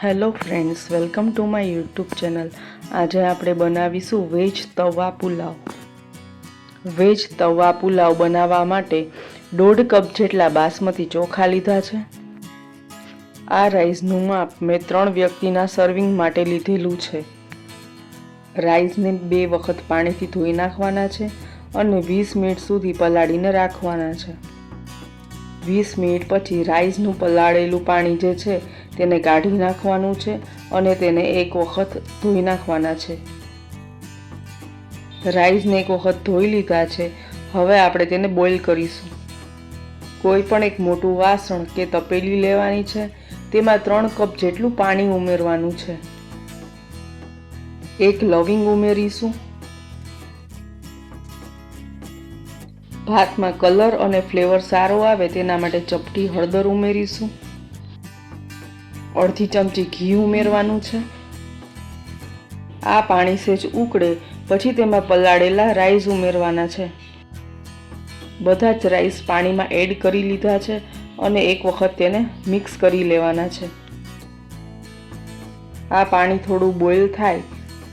Hello friends, welcome to my YouTube channel. આજે આપણે બનાવીશું વેજ તવા પુલાવ. વેજ તવા પુલાવ બનાવવા માટે 1.5 કપ જેટલા બાસમતી ચોખા લીધા છે. આ રાઈસનું માપ મેં 3 વ્યક્તિના સર્વિંગ માટે લીધેલું છે. રાઈસને 2 વખત પાણીથી ધોઈ નાખવાના છે અને 20 મિનિટ સુધી પલાળીને રાખવાના છે. 20 મિનિટ પછી રાઈસનું પલાળેલું પાણી જે છે તેને કાઢી નાખવાનું છે અને તેને 1 વખત ધોઈ નાખવાના છે. રાઈસને 1 વખત ધોઈ લીધા છે. હવે આપણે તેને બોઇલ કરીશું. કોઈ પણ એક મોટું વાસણ કે તપેલી લેવાની છે. તેમાં 3 કપ જેટલું પાણી ઉમેરવાનું છે. 1 લવિંગ ઉમેરીશું. ભાતમાં કલર અને ફ્લેવર સારો આવે તેના માટે ચપટી હળદર ઉમેરીશું. અડધી ચમચી ઘી ઉમેરવાનું છે. આ પાણી સેજ ઉકળે પછી તેમાં પલાળેલા રાઈસ ઉમેરવાના છે. બધા જ રાઈસ પાણીમાં એડ કરી લીધા છે અને 1 વખત તેને મિક્સ કરી લેવાના છે. આ પાણી થોડું બોઇલ થાય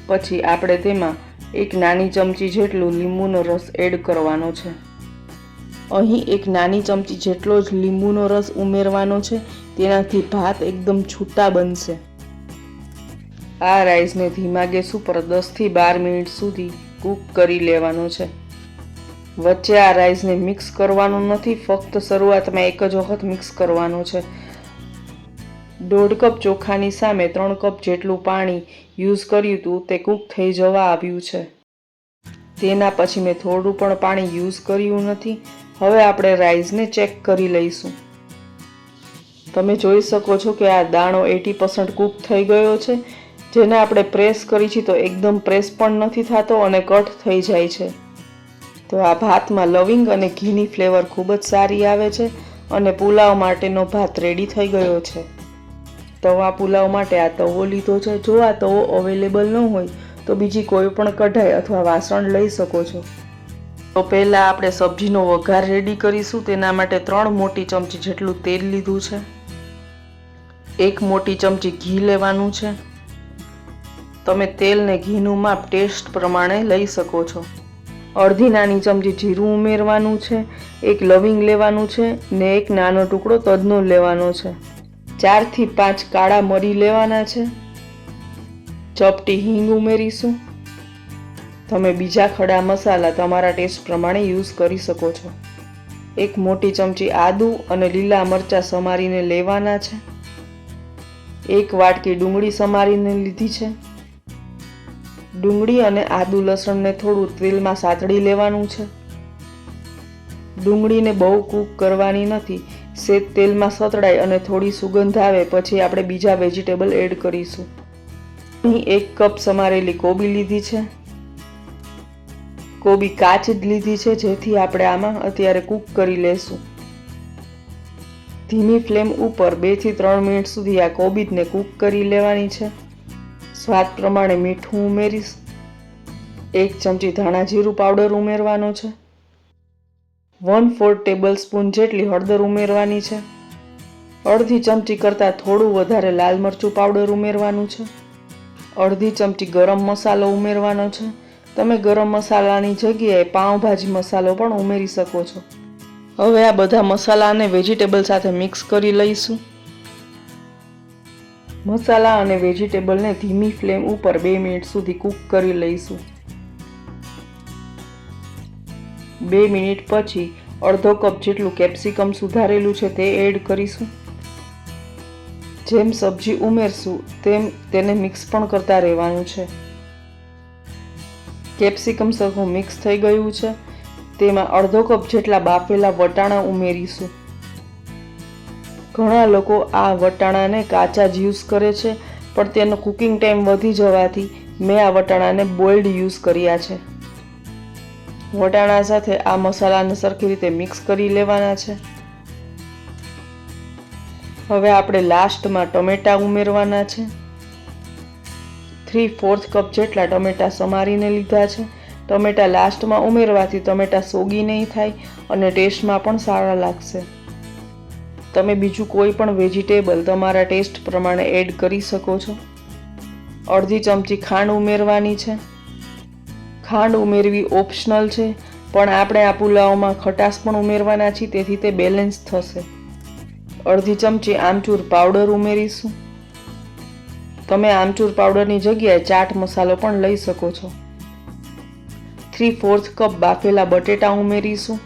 પછી આપણે તેમાં 1 નાની ચમચી જેટલું લીંબુનો રસ એડ કરવાનો છે. અહીં 1 નાની ચમચી જેટલો જ લીંબુનો રસ ઉમેરવાનો છે. તેનાથી ભાત એકદમ છૂટા બનશે. આ રાઈસને ધીમા ગેસ ઉપર 10 થી 12 મિનિટ સુધી કૂક કરી લેવાનો છે. વચ્ચે આ રાઈસને મિક્સ કરવાનું નથી, ફક્ત શરૂઆતમાં 1 જ વખત મિક્સ કરવાનું છે. 1.5 કપ ચોખાની સામે 3 કપ જેટલું પાણી યુઝ કર્યું હતું તે કૂક થઈ જવા આવ્યું છે. તેના પછી મેં થોડું પણ પાણી યુઝ કર્યું નથી. હવે આપણે રાઈસને ચેક કરી લઈશું. તમે જોઈ શકો છો કે આ દાણો 80% કૂક થઈ ગયો છે. જેને આપણે પ્રેસ કરી છે તો એકદમ પ્રેસ પણ નથી થતો અને કટ થઈ જાય છે. તો આ ભાતમાં લવિંગ અને ઘીની ફ્લેવર ખૂબ જ સારી આવે છે અને પુલાવ માટેનો ભાત રેડી થઈ ગયો છે. તવા પુલાવ માટે આ તવો લીધો છે. જો આ તવો અવેલેબલ ન હોય તો બીજી કોઈ પણ કઢાઈ અથવા વાસણ લઈ શકો છો. તો પહેલાં આપણે સબ્જીનો વઘાર રેડી કરીશું. તેના માટે 3 મોટી ચમચી જેટલું તેલ લીધું છે. 1 મોટી ચમચી ઘી લેવાનું છે. તમે તેલ ને ઘીનું માપ ટેસ્ટ પ્રમાણે લઈ શકો છો. અડધી નાની ચમચી જીરું ઉમેરવાનું છે. 1 લવિંગ લેવાનું છે ને 1 નાનો ટુકડો તજનો લેવાનો છે. 4 થી 5 કાળા મરી લેવાના છે. ચપટી હિંગ ઉમેરીશું. તમે બીજા ખડા મસાલા તમારા ટેસ્ટ પ્રમાણે યુઝ કરી શકો છો. 1 મોટી ચમચી આદુ અને લીલા મરચાં સમારીને લેવાના છે. 1 વાટકી ડુંગળી સમારીને લીધી છે. ડુંગળી અને આદુ લસણને થોડું તેલમાં સાતળી લેવાનું છે. ડુંગળીને બહુ કૂક કરવાની નથી. સેજ તેલમાં સતળાય અને થોડી સુગંધ આવે પછી આપણે બીજા વેજીટેબલ એડ કરીશું. અહીં 1 કપ સમારેલી કોબી લીધી છે. કોબી કાચ જ લીધી છે જેથી આપણે આમાં અત્યારે કૂક કરી લેશું. ધીમી ફ્લેમ ઉપર 2 થી 3 મિનિટ સુધી આ કોબીને કૂક કરી લેવાની છે. સ્વાદ પ્રમાણે મીઠું ઉમેરીશ. 1 ચમચી ધાણા જીરું પાવડર ઉમેરવાનો છે. 1/4 ટેબલસ્પૂન જેટલી હળદર ઉમેરવાની છે. અડધી ચમચી કરતાં થોડું વધારે લાલ મરચું પાવડર ઉમેરવાનું છે. અડધી ચમચી ગરમ મસાલો ઉમેરવાનો છે. તમે ગરમ મસાલાની જગ્યાએ પાઉંભાજી મસાલો પણ ઉમેરી શકો છો. હવે આ બધા મસાલાને વેજીટેબલ સાથે મિક્સ કરી લઈશું. મસાલા અને વેજીટેબલને ધીમી ફ્લેમ ઉપર 2 મિનિટ સુધી કૂક કરી લઈશું. 2 મિનિટ પછી અડધો કપ જેટલું કેપ્સિકમ સુધારેલું છે તે એડ કરીશું. જેમ સબ્જી ઉમેરશું તેમ તેને મિક્સ પણ કરતા રહેવાનું છે. કેપ્સિકમ સરખું મિક્સ થઈ ગયું છે. તેમાં અડધો કપ જેટલા બાફેલા વટાણા ઉમેરીશું. ઘણા લોકો આ વટાણાને કાચા જ યુઝ કરે છે પણ તેનો કુકિંગ ટાઈમ વધી જવાથી મેં આ વટાણાને બોઇલ્ડ યુઝ કર્યા છે. વટાણા સાથે આ મસાલાને સરખી રીતે મિક્સ કરી લેવાના છે. હવે આપણે લાસ્ટમાં ટમેટાં ઉમેરવાના છે. 3/4 કપ જેટલા ટમેટાં સમારીને લીધા છે. ટમેટાં લાસ્ટમાં ઉમેરવાથી ટમેટાં સોગી નહીં થાય અને ટેસ્ટમાં પણ સારા લાગશે. તમે બીજું કોઈ પણ વેજીટેબલ તમારા ટેસ્ટ પ્રમાણે એડ કરી શકો છો. અડધી ચમચી ખાંડ ઉમેરવાની છે. ખાંડ ઉમેરવી ઓપ્શનલ છે, પણ આપણે આ પુલાવમાં ખટાશ પણ ઉમેરવાના છીએ, તેથી તે બેલેન્સ થશે. અડધી ચમચી આમચૂર પાવડર ઉમેરીશું. તમે આમચૂર પાવડરની જગ્યાએ ચાટ મસાલો પણ લઈ શકો છો. 3/4 કપ બાફેલા બટેટા ઉમેરીશું.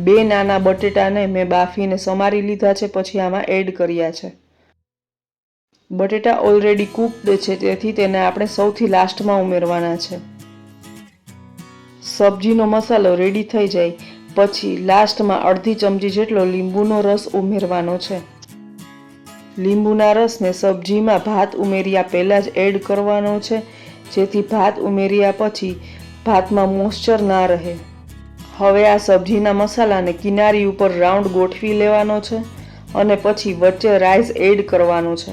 2 નાના બટેટાને મેં બાફીને સમારી લીધા છે, પછી આમાં એડ કર્યા છે. બટેટા ઓલરેડી કૂકડ છે, તેથી તેને આપણે સૌથી લાસ્ટમાં ઉમેરવાના છે. સબ્જીનો મસાલો રેડી થઈ જાય પછી લાસ્ટમાં અડધી ચમચી જેટલો લીંબુનો રસ ઉમેરવાનો છે. લીંબુના રસને સબ્જીમાં ભાત ઉમેર્યા પહેલાં જ એડ કરવાનો છે, જેથી ભાત ઉમેર્યા પછી ભાતમાં મોઇસ્ચર ના રહે. હવે આ સબ્જીના મસાલાને કિનારી ઉપર રાઉન્ડ ગોઠવી લેવાનો છે અને પછી વચ્ચે રાઈસ એડ કરવાનો છે.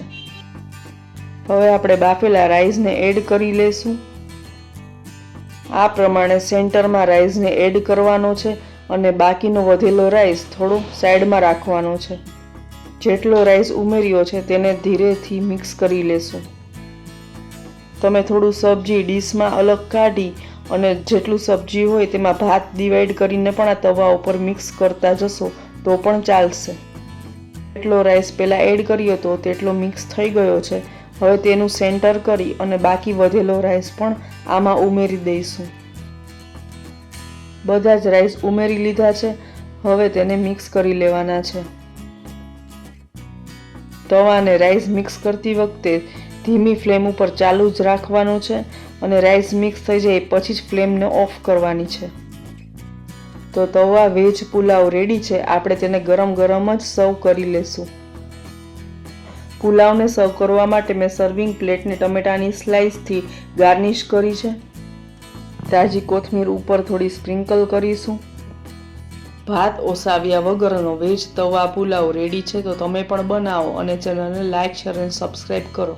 હવે આપણે બાફેલા રાઈસને એડ કરી લેશું. આ પ્રમાણે સેન્ટરમાં રાઈસને એડ કરવાનો છે અને બાકીનો વધેલો રાઈસ થોડો સાઈડમાં રાખવાનો છે. જેટલો રાઈસ ઉમેર્યો છે તેને ધીરેથી મિક્સ કરી લેશું. તમે થોડું સબ્જી ડીશમાં અલગ કાઢી અને જેટલું સબ્જી હોય તેમાં ભાત ડિવાઈડ કરીને પણ આ તવા ઉપર મિક્સ કરતા જશો તો પણ ચાલશે. જેટલો રાઈસ પહેલાં એડ કર્યો હતો તેટલો મિક્સ થઈ ગયો છે. હવે તેનું સેન્ટર કરી અને બાકી વધેલો રાઈસ પણ આમાં ઉમેરી દઈશું. બધા જ રાઈસ ઉમેરી લીધા છે. હવે તેને મિક્સ કરી લેવાના છે. તવાને રાઈસ મિક્સ કરતી વખતે ધીમી ફ્લેમ ઉપર ચાલુ જ રાખવાનું છે અને રાઈસ મિક્સ થઈ જાય પછી જ ફ્લેમને ઓફ કરવાની છે. તો તવા વેજ પુલાવ રેડી છે. આપણે તેને ગરમ ગરમ જ સર્વ કરી લેશું. પુલાવને સર્વ કરવા માટે મેં સર્વિંગ પ્લેટને ટમેટાની સ્લાઇસથી ગાર્નિશ કરી છે. તાજી કોથમીર ઉપર થોડી સ્પ્રિંકલ કરીશું. ભાત ઓસાવ્યા વગરનો વેજ તવા પુલાવ રેડી છે. તો તમે પણ બનાવો અને ચેનલને લાઇક, શેર અને સબસ્ક્રાઈબ કરો.